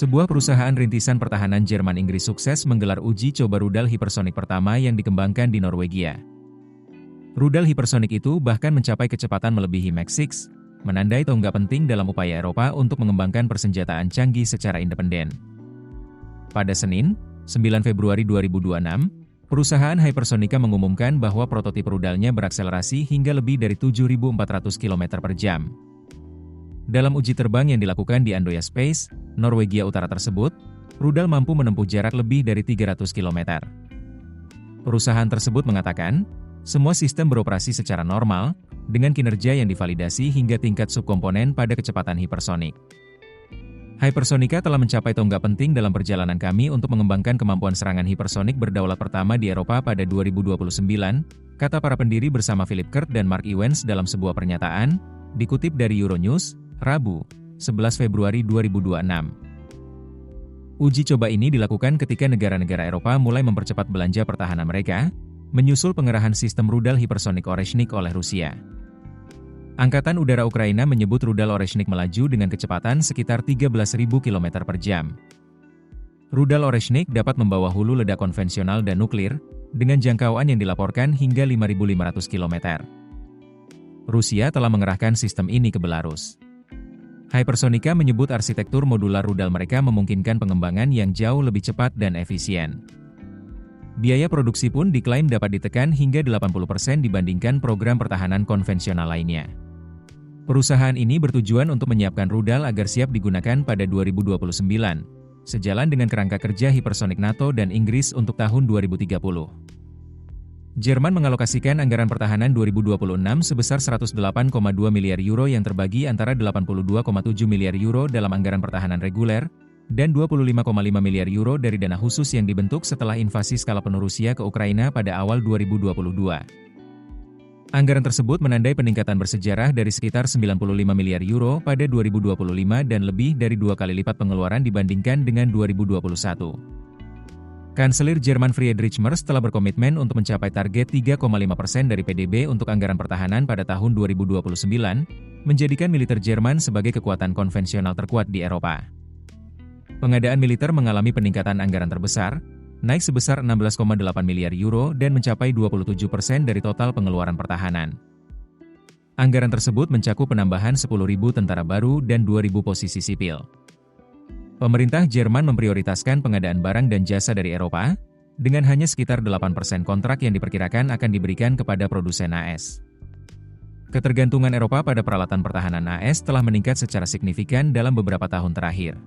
Sebuah perusahaan rintisan pertahanan Jerman Inggris sukses menggelar uji coba rudal hipersonik pertama yang dikembangkan di Norwegia. Rudal hipersonik itu bahkan mencapai kecepatan melebihi Mach 6, menandai tonggak penting dalam upaya Eropa untuk mengembangkan persenjataan canggih secara independen. Pada Senin, 9 Februari 2026, perusahaan Hypersonica mengumumkan bahwa prototip rudalnya berakselerasi hingga lebih dari 7.400 km per jam. Dalam uji terbang yang dilakukan di Andøya Space, Norwegia Utara tersebut, rudal mampu menempuh jarak lebih dari 300 km. Perusahaan tersebut mengatakan, semua sistem beroperasi secara normal, dengan kinerja yang divalidasi hingga tingkat subkomponen pada kecepatan hipersonik. Hypersonica telah mencapai tonggak penting dalam perjalanan kami untuk mengembangkan kemampuan serangan hipersonik berdaulat pertama di Eropa pada 2029, kata para pendiri bersama Philip Kurt dan Mark Ewens dalam sebuah pernyataan, dikutip dari Euronews, Rabu, 11 Februari 2026. Uji coba ini dilakukan ketika negara-negara Eropa mulai mempercepat belanja pertahanan mereka, menyusul pengerahan sistem rudal hipersonik Oreshnik oleh Rusia. Angkatan Udara Ukraina menyebut rudal Oreshnik melaju dengan kecepatan sekitar 13.000 km per jam. Rudal Oreshnik dapat membawa hulu ledak konvensional dan nuklir, dengan jangkauan yang dilaporkan hingga 5.500 km. Rusia telah mengerahkan sistem ini ke Belarus. Hypersonica menyebut arsitektur modular rudal mereka memungkinkan pengembangan yang jauh lebih cepat dan efisien. Biaya produksi pun diklaim dapat ditekan hingga 80% dibandingkan program pertahanan konvensional lainnya. Perusahaan ini bertujuan untuk menyiapkan rudal agar siap digunakan pada 2029, sejalan dengan kerangka kerja hipersonik NATO dan Inggris untuk tahun 2030. Jerman mengalokasikan anggaran pertahanan 2026 sebesar 108,2 miliar euro yang terbagi antara 82,7 miliar euro dalam anggaran pertahanan reguler, dan 25,5 miliar euro dari dana khusus yang dibentuk setelah invasi skala penuh Rusia ke Ukraina pada awal 2022. Anggaran tersebut menandai peningkatan bersejarah dari sekitar 95 miliar euro pada 2025 dan lebih dari 2 kali lipat pengeluaran dibandingkan dengan 2021. Kanselir Jerman Friedrich Merz telah berkomitmen untuk mencapai target 3,5% dari PDB untuk anggaran pertahanan pada tahun 2029, menjadikan militer Jerman sebagai kekuatan konvensional terkuat di Eropa. Pengadaan militer mengalami peningkatan anggaran terbesar, naik sebesar 16,8 miliar euro dan mencapai 27% dari total pengeluaran pertahanan. Anggaran tersebut mencakup penambahan 10.000 tentara baru dan 2.000 posisi sipil. Pemerintah Jerman memprioritaskan pengadaan barang dan jasa dari Eropa, dengan hanya sekitar 8% kontrak yang diperkirakan akan diberikan kepada produsen AS. Ketergantungan Eropa pada peralatan pertahanan AS telah meningkat secara signifikan dalam beberapa tahun terakhir.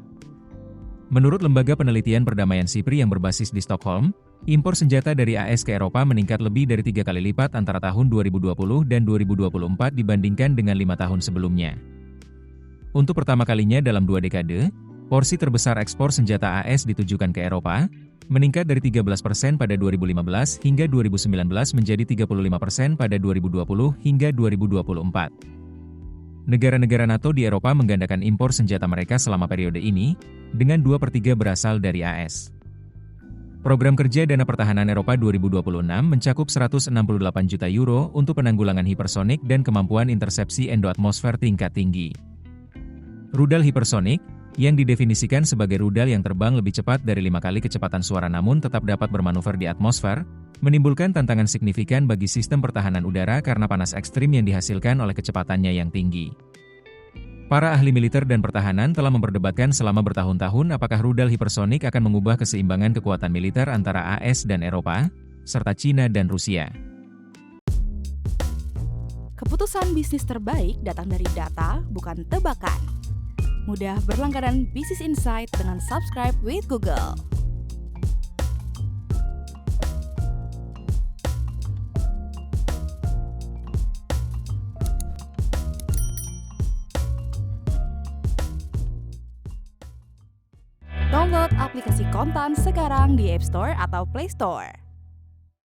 Menurut Lembaga Penelitian Perdamaian Sipri yang berbasis di Stockholm, impor senjata dari AS ke Eropa meningkat lebih dari 3 kali lipat antara tahun 2020 dan 2024 dibandingkan dengan 5 tahun sebelumnya. Untuk pertama kalinya dalam 2 dekade, porsi terbesar ekspor senjata AS ditujukan ke Eropa, meningkat dari 13% pada 2015 hingga 2019 menjadi 35% pada 2020 hingga 2024. Negara-negara NATO di Eropa menggandakan impor senjata mereka selama periode ini, dengan 2/3 berasal dari AS. Program kerja Dana Pertahanan Eropa 2026 mencakup 168 juta euro untuk penanggulangan hipersonik dan kemampuan intersepsi endoatmosfer tingkat tinggi. Rudal hipersonik, yang didefinisikan sebagai rudal yang terbang lebih cepat dari 5 kali kecepatan suara namun tetap dapat bermanuver di atmosfer, menimbulkan tantangan signifikan bagi sistem pertahanan udara karena panas ekstrim yang dihasilkan oleh kecepatannya yang tinggi. Para ahli militer dan pertahanan telah memperdebatkan selama bertahun-tahun apakah rudal hipersonik akan mengubah keseimbangan kekuatan militer antara AS dan Eropa, serta Cina dan Rusia. Keputusan bisnis terbaik datang dari data, bukan tebakan. Mudah berlangganan Business Insight dengan subscribe with Google. Download aplikasi Kontan sekarang di App Store atau Play Store.